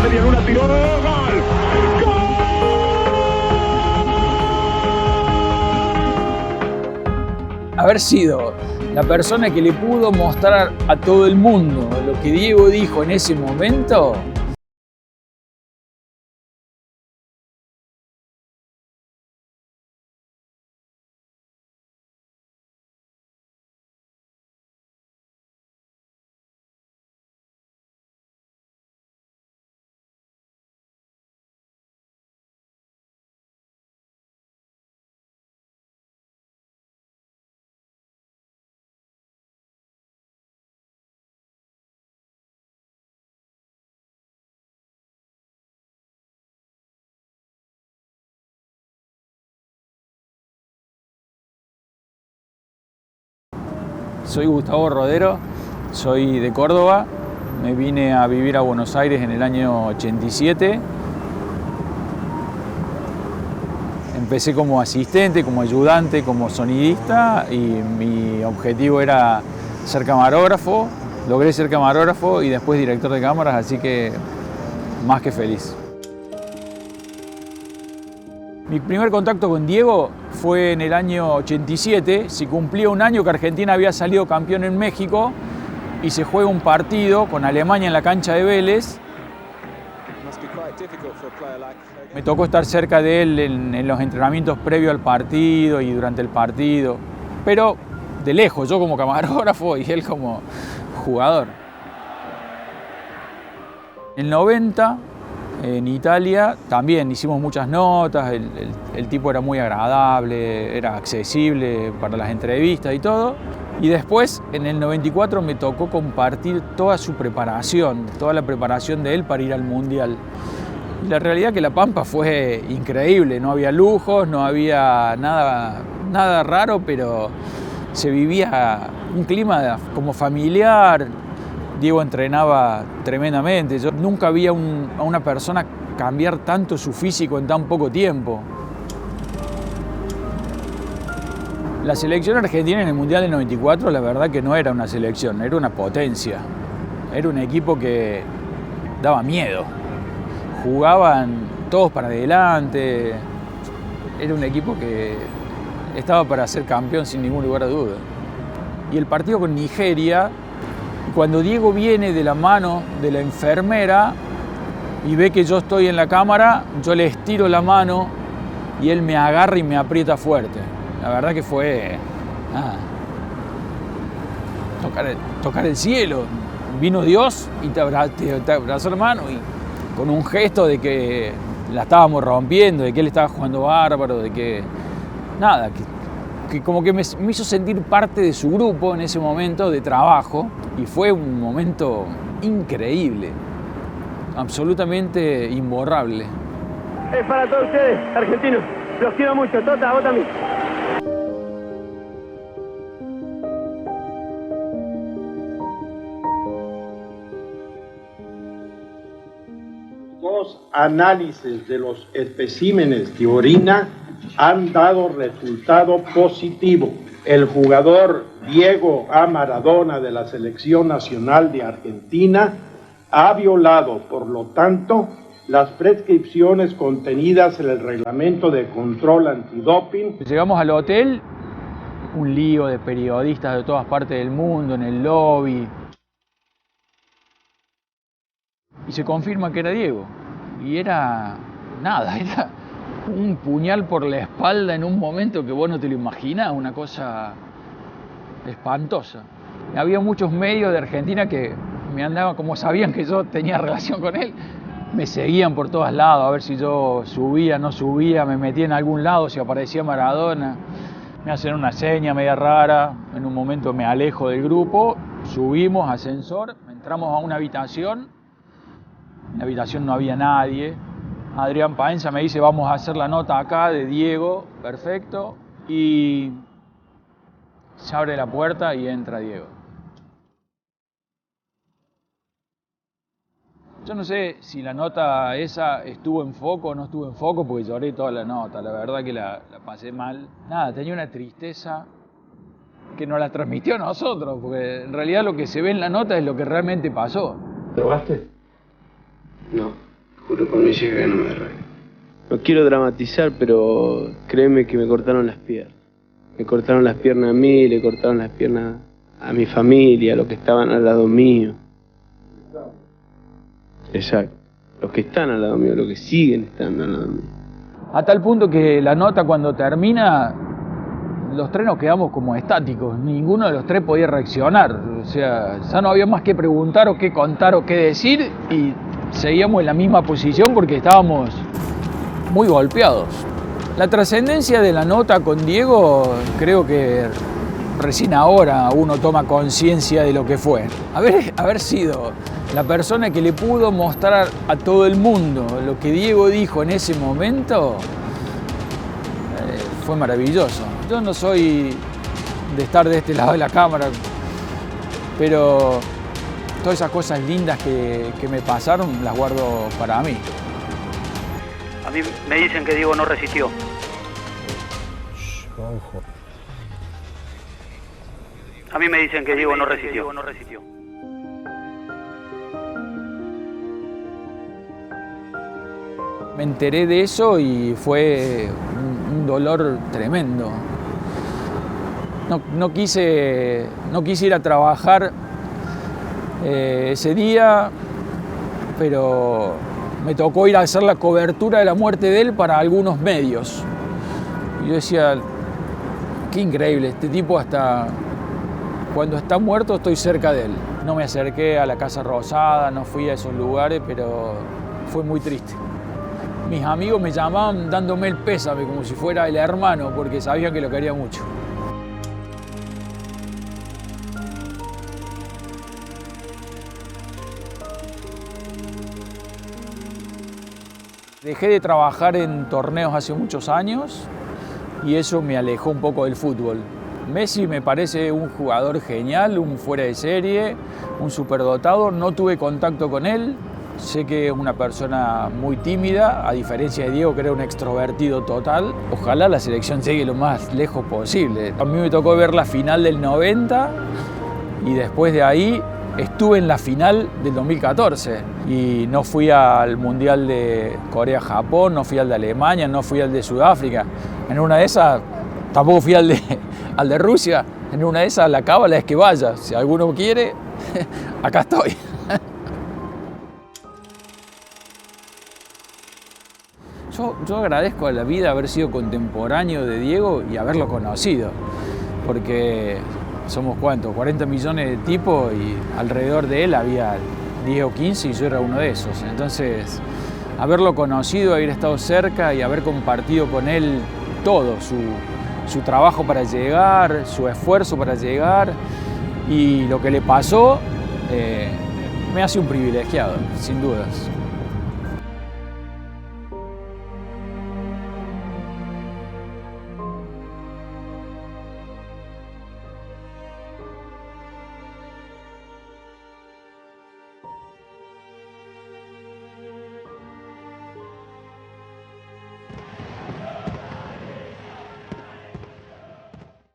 media luna, tiró, ¡gol! Haber sido la persona que le pudo mostrar a todo el mundo lo que Diego dijo en ese momento. Soy Gustavo Rodero, soy de Córdoba, me vine a vivir a Buenos Aires en el año 87. Empecé como asistente, como ayudante, como sonidista y mi objetivo era ser camarógrafo. Logré ser camarógrafo y después director de cámaras, así que más que feliz. Mi primer contacto con Diego fue en el año 87, se cumplía un año que Argentina había salido campeón en México y se juega un partido con Alemania en la cancha de Vélez. Me tocó estar cerca de él en los entrenamientos previos al partido y durante el partido, pero de lejos, yo como camarógrafo y él como jugador. En el 90, en Italia, también hicimos muchas notas, el tipo era muy agradable, era accesible para las entrevistas y todo. Y después, en el 94, me tocó compartir toda su preparación, toda la preparación de él para ir al Mundial. Y la realidad es que La Pampa fue increíble, no había lujos, no había nada raro, pero se vivía un clima como familiar. Diego entrenaba tremendamente. Yo nunca vi a una persona cambiar tanto su físico en tan poco tiempo. La selección argentina en el Mundial del 94, la verdad que no era una selección, era una potencia. Era un equipo que daba miedo. Jugaban todos para adelante. Era un equipo que estaba para ser campeón sin ningún lugar a duda. Y el partido con Nigeria, cuando Diego viene de la mano de la enfermera y ve que yo estoy en la cámara, yo le estiro la mano y él me agarra y me aprieta fuerte. La verdad que fue tocar el cielo. Vino Dios y te abrazó la mano y con un gesto de que la estábamos rompiendo, de que él estaba jugando bárbaro, de que nada, que como que me hizo sentir parte de su grupo en ese momento de trabajo y fue un momento increíble, absolutamente imborrable. Es para todos ustedes, argentinos. Los quiero mucho. Tota, vos también. Dos análisis de los especímenes de orina han dado resultado positivo. El jugador Diego A. Maradona de la Selección Nacional de Argentina ha violado, por lo tanto, las prescripciones contenidas en el reglamento de control antidoping. Llegamos al hotel, un lío de periodistas de todas partes del mundo en el lobby. Y se confirma que era Diego. Y era nada, era un puñal por la espalda en un momento que vos no te lo imaginás, una cosa espantosa. Había muchos medios de Argentina que me andaban, como sabían que yo tenía relación con él, me seguían por todos lados a ver si yo subía, no subía, me metía en algún lado, si aparecía Maradona. Me hacen una seña media rara, en un momento me alejo del grupo, subimos, ascensor, entramos a una habitación, en la habitación no había nadie. Adrián Paenza me dice, vamos a hacer la nota acá de Diego, perfecto, y se abre la puerta y entra Diego. Yo no sé si la nota esa estuvo en foco o no estuvo en foco, porque lloré toda la nota, la verdad que la pasé mal. Nada, tenía una tristeza que nos la transmitió a nosotros, porque en realidad lo que se ve en la nota es lo que realmente pasó. ¿Drogaste? No. Juro por mis hijas que no me derrabe. No quiero dramatizar, pero créeme que me cortaron las piernas. Me cortaron las piernas a mí, le cortaron las piernas a mi familia, a los que estaban al lado mío. Exacto. Los que están al lado mío, los que siguen estando al lado mío. A tal punto que la nota cuando termina, los tres nos quedamos como estáticos. Ninguno de los tres podía reaccionar. O sea, ya no había más que preguntar o qué contar o qué decir y seguíamos en la misma posición porque estábamos muy golpeados. La trascendencia de la nota con Diego, creo que recién ahora uno toma conciencia de lo que fue. Haber sido la persona que le pudo mostrar a todo el mundo lo que Diego dijo en ese momento, fue maravilloso. Yo no soy de estar de este lado de la cámara, pero todas esas cosas lindas que me pasaron las guardo para mí. A mí me dicen que Diego no resistió. A mí me dicen que Diego no resistió. Me enteré de eso y fue un dolor tremendo. No quise ir a trabajar ese día, pero me tocó ir a hacer la cobertura de la muerte de él para algunos medios. Y yo decía, qué increíble, este tipo hasta cuando está muerto estoy cerca de él. No me acerqué a la Casa Rosada, no fui a esos lugares, pero fue muy triste. Mis amigos me llamaban dándome el pésame como si fuera el hermano, porque sabían que lo quería mucho. Dejé de trabajar en torneos hace muchos años y eso me alejó un poco del fútbol. Messi me parece un jugador genial, un fuera de serie, un superdotado. No tuve contacto con él. Sé que es una persona muy tímida, a diferencia de Diego, que era un extrovertido total. Ojalá la selección llegue lo más lejos posible. A mí me tocó ver la final del 90 y después de ahí estuve en la final del 2014 y no fui al Mundial de Corea-Japón, no fui al de Alemania, no fui al de Sudáfrica. En una de esas tampoco fui al de Rusia. En una de esas la cábala es que vaya. Si alguno quiere, acá estoy. Yo agradezco a la vida haber sido contemporáneo de Diego y haberlo conocido, porque somos ¿cuántos? 40 millones de tipos y alrededor de él había 10 o 15 y yo era uno de esos. Entonces, haberlo conocido, haber estado cerca y haber compartido con él todo, su trabajo para llegar, su esfuerzo para llegar y lo que le pasó, me hace un privilegiado, sin dudas.